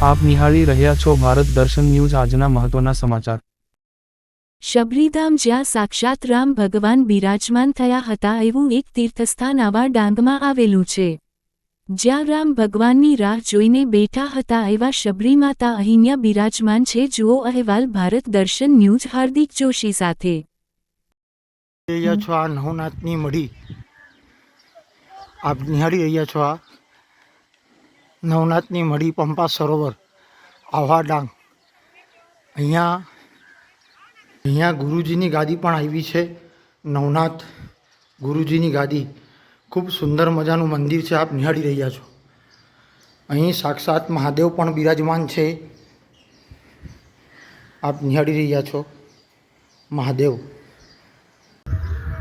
આપ નિહાળી રહ્યા છો ભારત દર્શન ન્યૂઝ। આજના મહત્વના સમાચાર। શબરીધામ, જ્યાં સાક્ષાત રામ ભગવાન બિરાજમાન થયા હતા એવું એક તીર્થસ્થાન આવા ડાંગમાં આવેલું છે, જ્યાં રામ ભગવાનની રાહ જોઈને બેઠા હતા એવા શબરી માતા અહીંયા બિરાજમાન છે। જુઓ અહેવાલ ભારત દર્શન ન્યૂઝ હાર્દિક જોશી સાથે। રહ્યા છો આ નવનાથની મઢી, આપ નિહાળી રહ્યા છો આ નવનાથની મઢી, પંપા સરોવર, આવા ડાંગ। અહીંયા ગુરુજીની ગાદી પણ આવી છે। નવનાથ ગુરુજીની ગાદી, ખૂબ સુંદર મજાનું મંદિર છે, આપ નિહાળી રહ્યા છો। અહીં સાક્ષાત મહાદેવ પણ બિરાજમાન છે, આપ નિહાળી રહ્યા છો મહાદેવ।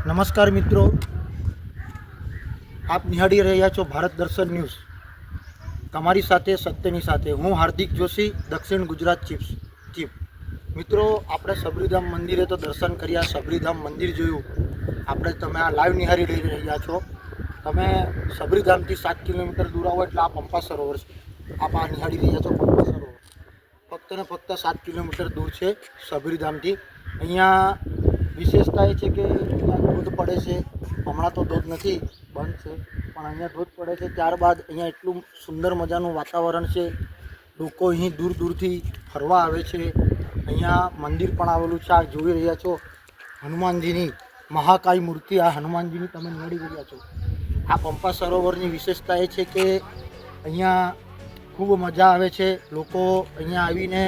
નમસ્કાર મિત્રો, આપ નિહાળી રહ્યા છો ભારત દર્શન ન્યૂઝ, તમારી સાથે સત્યની સાથે। હું હાર્દિક જોશી, દક્ષિણ ગુજરાત ચીફ। મિત્રો, આપણે શબરીધામ મંદિરે તો દર્શન કર્યા, શબરીધામ મંદિર જોયું આપણે, તમે આ લાઈવ નિહાળી રહ્યા છો। તમે શબરીધામથી 7 કિલોમીટર દૂર આવો એટલે આ પંપા સરોવર છે, આપ આ નિહાળી રહ્યા છો પંપા સરોવર। ફક્ત ને ફક્ત 7 કિલોમીટર દૂર છે શબરીધામથી। અહીંયા વિશેષતા એ છે કે અહીંયા ધોધ પડે છે, હમણાં તો ધોધ નથી, બંધ છે, પણ અહીંયા ધોધ પડે છે। ત્યારબાદ અહીંયા એટલું સુંદર મજાનું વાતાવરણ છે, લોકો અહીં દૂર દૂરથી ફરવા આવે છે। અહીંયા મંદિર પણ આવેલું છે, આ જોઈ રહ્યા છો હનુમાનજીની મહાકાય મૂર્તિ, આ હનુમાનજીની તમે નિહાળી રહ્યા છો। આ પંપા સરોવરની વિશેષતા એ છે કે અહીંયા ખૂબ મજા આવે છે, લોકો અહીંયા આવીને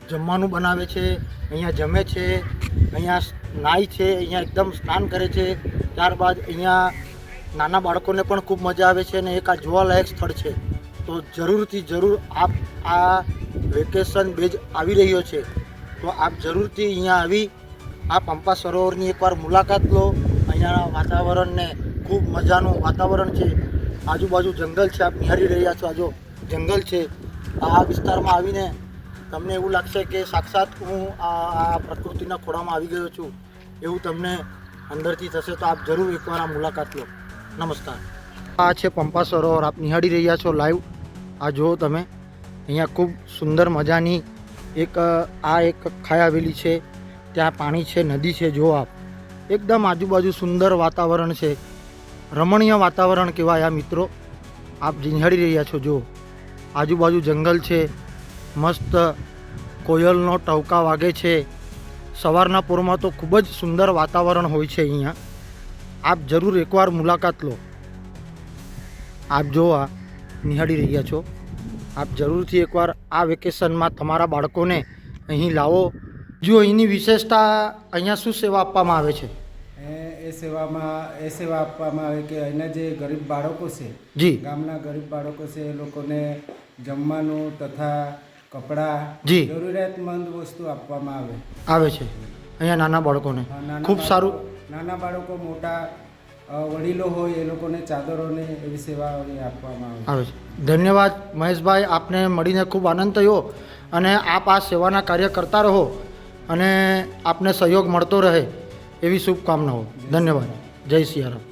જમવાનું બનાવે છે, અહીંયા જમે છે, અહીંયા નાય છે, અહીંયા એકદમ સ્નાન કરે છે। ત્યારબાદ અહીંયા નાના બાળકોને પણ ખૂબ મજા આવે છે અને એક આ જોવાલાયક સ્થળ છે। તો જરૂરથી જરૂર આપ આ વેકેશન બેજ આવી રહ્યો છે તો આપ જરૂરથી અહીંયા આવી આ પંપા સરોવરની એકવાર મુલાકાત લો। અહીંયાના વાતાવરણને ખૂબ મજાનું વાતાવરણ છે, આજુબાજુ જંગલ છે, આપ નિહાળી રહ્યા છો। આ જો જંગલ છે, આ વિસ્તારમાં આવીને તમને એવું લાગશે કે સાક્ષાત હું આ પ્રકૃતિના ખોળામાં આવી ગયો છું એવું તમને અંદરથી થશે। તો આપ જરૂર એકવાર આ મુલાકાત લો। નમસ્કાર। આ છે પંપા સરોવર, આપ નિહાળી રહ્યા છો લાઈવ। આ જુઓ તમે, અહીંયા ખૂબ સુંદર મજાની એક ખાઈ આવેલી છે, ત્યાં પાણી છે, નદી છે, જુઓ આપ, એકદમ આજુબાજુ સુંદર વાતાવરણ છે, રમણીય વાતાવરણ કહેવાય આ મિત્રો। આપ નિહાળી રહ્યા છો, જુઓ આજુબાજુ જંગલ છે, મસ્ત કોયલનો ટહુકા વાગે છે। સવારના પોરમાં તો ખૂબ જ સુંદર વાતાવરણ હોય છે અહીંયા, આપ જરૂર એકવાર મુલાકાત લો। આપ જો આ નિહાળી રહ્યા છો, આપ જરૂરથી એકવાર આ વેકેશનમાં તમારા બાળકોને અહીં લાવો। જો અહીંની વિશેષતા, અહીંયા શું સેવા આપવામાં આવે છે? એ સેવા આપવામાં આવે કે અહીંના જે ગરીબ બાળકો છે, જી, ગામના ગરીબ બાળકો છે, એ લોકોને જમવાનું તથા કપડાં, જી, જરૂરિયાતમંદ વસ્તુ આપવામાં આવે છે અહીંયા નાના બાળકોને। ખૂબ સારું। નાના બાળકો, મોટા વડીલો હોય, એ લોકોને ચાદરોને એવી સેવાઓ આપવામાં આવે છે। ધન્યવાદ મહેશભાઈ, આપને મળીને ખૂબ આનંદ થયો અને આપ આ સેવાના કાર્ય કરતા રહો અને આપને સહયોગ મળતો રહે એવી શુભકામનાઓ। ધન્યવાદ। જય સિયારામ।